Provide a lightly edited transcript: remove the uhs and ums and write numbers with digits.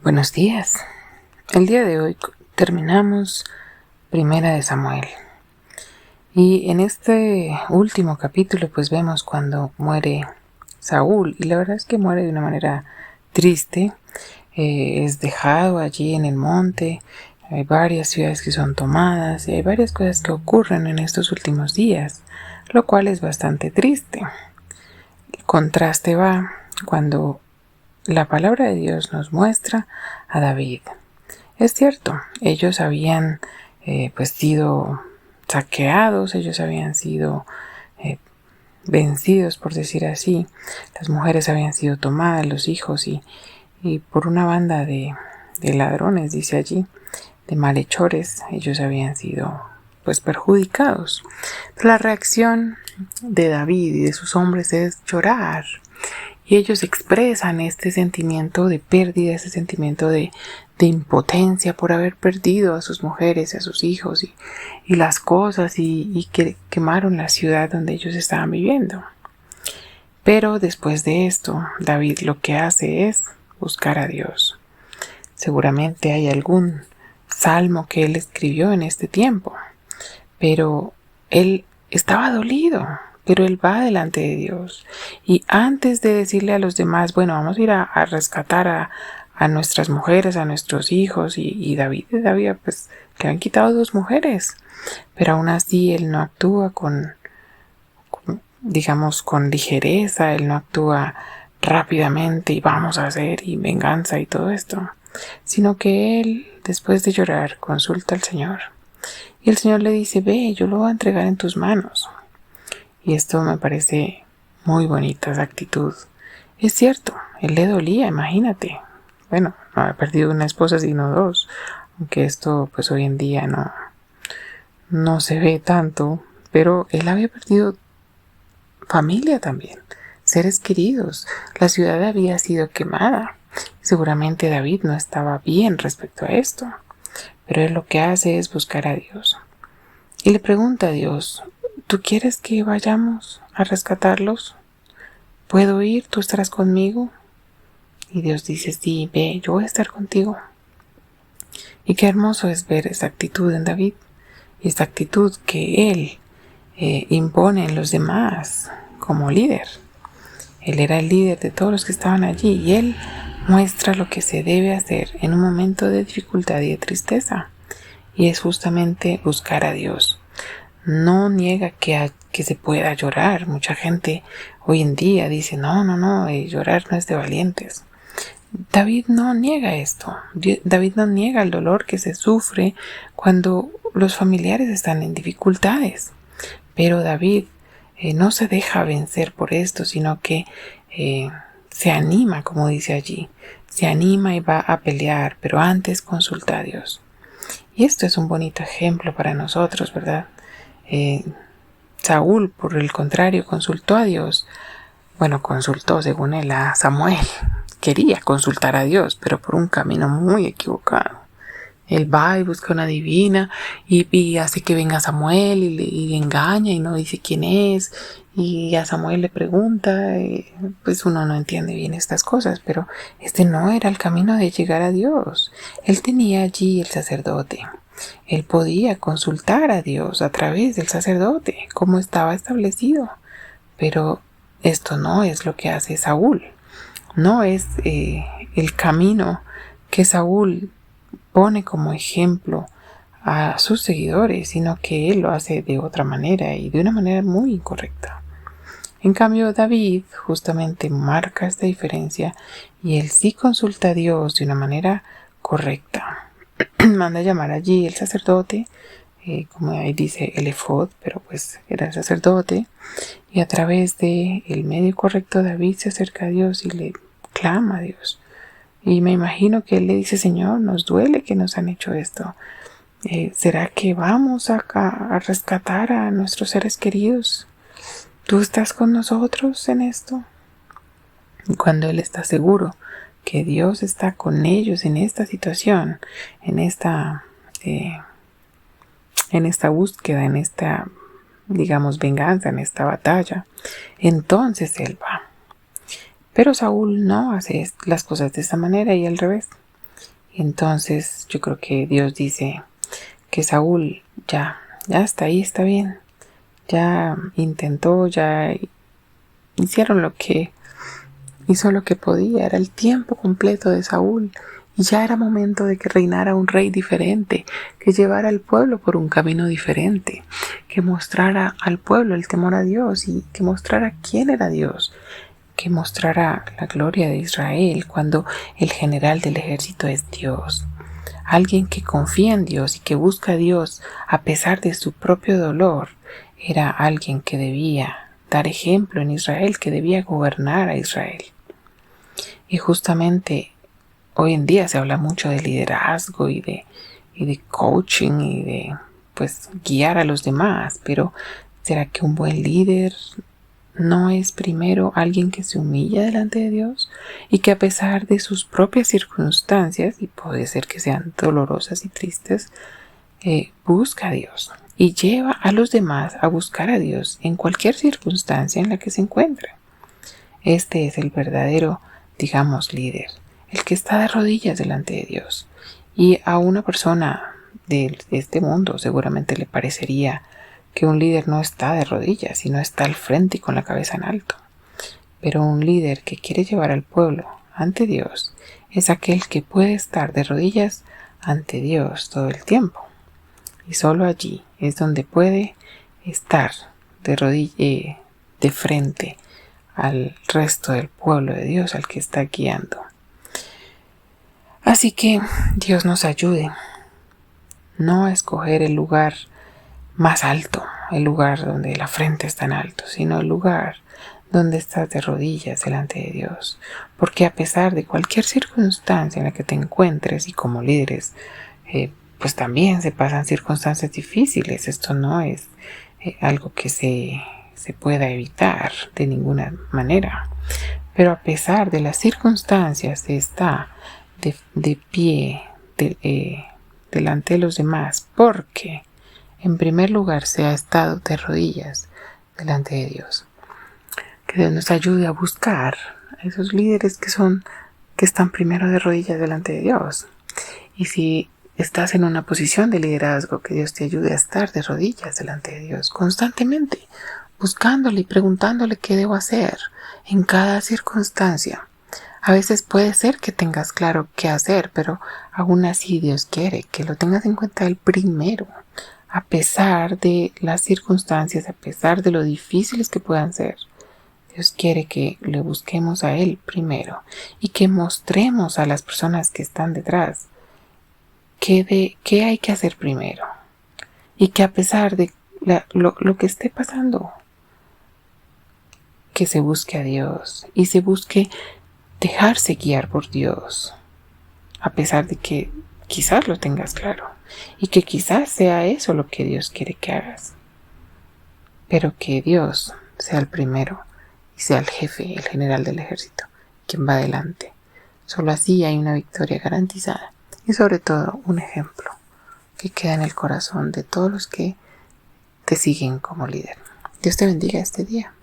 Buenos días. El día de hoy terminamos Primera de Samuel. Y en este último capítulo pues vemos cuando muere Saúl. Y la verdad es que muere de una manera triste. Es dejado allí en el monte. Hay varias ciudades que son tomadas y hay varias cosas que ocurren en estos últimos días, lo cual es bastante triste. El contraste va cuando la palabra de Dios nos muestra a David. Es cierto, ellos habían sido saqueados, ellos habían sido vencidos, por decir así. Las mujeres habían sido tomadas, los hijos, y por una banda de ladrones, dice allí, de malhechores, ellos habían sido perjudicados. Pero la reacción de David y de sus hombres es llorar. Y ellos expresan este sentimiento de pérdida, ese sentimiento de impotencia por haber perdido a sus mujeres, a sus hijos y las cosas y que quemaron la ciudad donde ellos estaban viviendo. Pero después de esto, David lo que hace es buscar a Dios. Seguramente hay algún salmo que él escribió en este tiempo, pero él estaba dolido. Pero él va delante de Dios. Y antes de decirle a los demás, bueno, vamos a ir a rescatar a nuestras mujeres, a nuestros hijos, y David le han quitado 2 mujeres. Pero aún así él no actúa con ligereza, él no actúa rápidamente y vamos a hacer y venganza y todo esto. Sino que él, después de llorar, consulta al Señor. Y el Señor le dice, ve, yo lo voy a entregar en tus manos. Y esto me parece muy bonita, esa actitud. Es cierto, él le dolía, imagínate. Bueno, no había perdido una esposa sino 2. Aunque esto hoy en día no se ve tanto. Pero él había perdido familia también, seres queridos. La ciudad había sido quemada. Seguramente David no estaba bien respecto a esto. Pero él lo que hace es buscar a Dios. Y le pregunta a Dios, ¿tú quieres que vayamos a rescatarlos? ¿Puedo ir? ¿Tú estarás conmigo? Y Dios dice, sí, ve, yo voy a estar contigo. Y qué hermoso es ver esa actitud en David. Y esta actitud que él impone en los demás como líder. Él era el líder de todos los que estaban allí. Y él muestra lo que se debe hacer en un momento de dificultad y de tristeza. Y es justamente buscar a Dios. No niega que se pueda llorar. Mucha gente hoy en día dice, no, llorar no es de valientes. David no niega esto. David no niega el dolor que se sufre cuando los familiares están en dificultades. Pero David no se deja vencer por esto, sino que se anima, como dice allí. Se anima y va a pelear, pero antes consulta a Dios. Y esto es un bonito ejemplo para nosotros, ¿verdad? Saúl, por el contrario, consultó a Dios. Bueno, consultó según él a Samuel. Quería consultar a Dios, pero por un camino muy equivocado. Él va y busca una divina y hace que venga Samuel y le engaña y no dice quién es. Y a Samuel le pregunta, uno no entiende bien estas cosas, pero este no era el camino de llegar a Dios. Él tenía allí el sacerdote. Él podía consultar a Dios a través del sacerdote, como estaba establecido. Pero esto no es lo que hace Saúl. No es el camino que Saúl pone como ejemplo a sus seguidores, sino que él lo hace de otra manera y de una manera muy incorrecta. En cambio, David justamente marca esta diferencia y él sí consulta a Dios de una manera correcta. Manda a llamar allí el sacerdote, como ahí dice el efod, pero era el sacerdote, y a través de el medio correcto David se acerca a Dios y le clama a Dios. Y me imagino que él le dice, Señor, nos duele que nos han hecho esto. ¿Será que vamos a rescatar a nuestros seres queridos? ¿Tú estás con nosotros en esto? Y cuando él está seguro que Dios está con ellos en esta situación, en esta búsqueda, en esta, venganza, en esta batalla, entonces él va. Pero Saúl no hace las cosas de esta manera y al revés. Entonces yo creo que Dios dice que Saúl ya está ahí, está bien. Ya intentó, ya hicieron hizo lo que podía. Era el tiempo completo de Saúl. Y ya era momento de que reinara un rey diferente, que llevara al pueblo por un camino diferente, que mostrara al pueblo el temor a Dios y que mostrara quién era Dios, que mostrara la gloria de Israel cuando el general del ejército es Dios. Alguien que confía en Dios y que busca a Dios a pesar de su propio dolor, era alguien que debía dar ejemplo en Israel, que debía gobernar a Israel. Y justamente hoy en día se habla mucho de liderazgo y de coaching y de guiar a los demás, pero ¿será que un buen líder no es primero alguien que se humilla delante de Dios y que a pesar de sus propias circunstancias, y puede ser que sean dolorosas y tristes, busca a Dios y lleva a los demás a buscar a Dios en cualquier circunstancia en la que se encuentre? Este es el verdadero, digamos, líder, el que está de rodillas delante de Dios. Y a una persona de este mundo seguramente le parecería que un líder no está de rodillas, sino está al frente y con la cabeza en alto. Pero un líder que quiere llevar al pueblo ante Dios es aquel que puede estar de rodillas ante Dios todo el tiempo. Y solo allí es donde puede estar de frente al resto del pueblo de Dios al que está guiando. Así que Dios nos ayude no a escoger el lugar más alto, el lugar donde la frente está en alto, sino el lugar donde estás de rodillas delante de Dios. Porque a pesar de cualquier circunstancia en la que te encuentres, y como líderes, pues también se pasan circunstancias difíciles. Esto no es algo que se pueda evitar de ninguna manera. Pero a pesar de las circunstancias, se está de pie delante de los demás, porque en primer lugar se ha estado de rodillas delante de Dios. Que Dios nos ayude a buscar a esos líderes que están primero de rodillas delante de Dios. Y si estás en una posición de liderazgo, que Dios te ayude a estar de rodillas delante de Dios constantemente, buscándole y preguntándole qué debo hacer en cada circunstancia. A veces puede ser que tengas claro qué hacer, pero aún así Dios quiere que lo tengas en cuenta Él primero, a pesar de las circunstancias, a pesar de lo difíciles que puedan ser. Dios quiere que le busquemos a Él primero y que mostremos a las personas que están detrás qué hay que hacer primero. Y que a pesar de lo que esté pasando, que se busque a Dios y se busque dejarse guiar por Dios, a pesar de que quizás lo tengas claro y que quizás sea eso lo que Dios quiere que hagas, pero que Dios sea el primero y sea el jefe, el general del ejército, quien va adelante. Solo así hay una victoria garantizada y sobre todo un ejemplo que queda en el corazón de todos los que te siguen como líder. Dios te bendiga este día.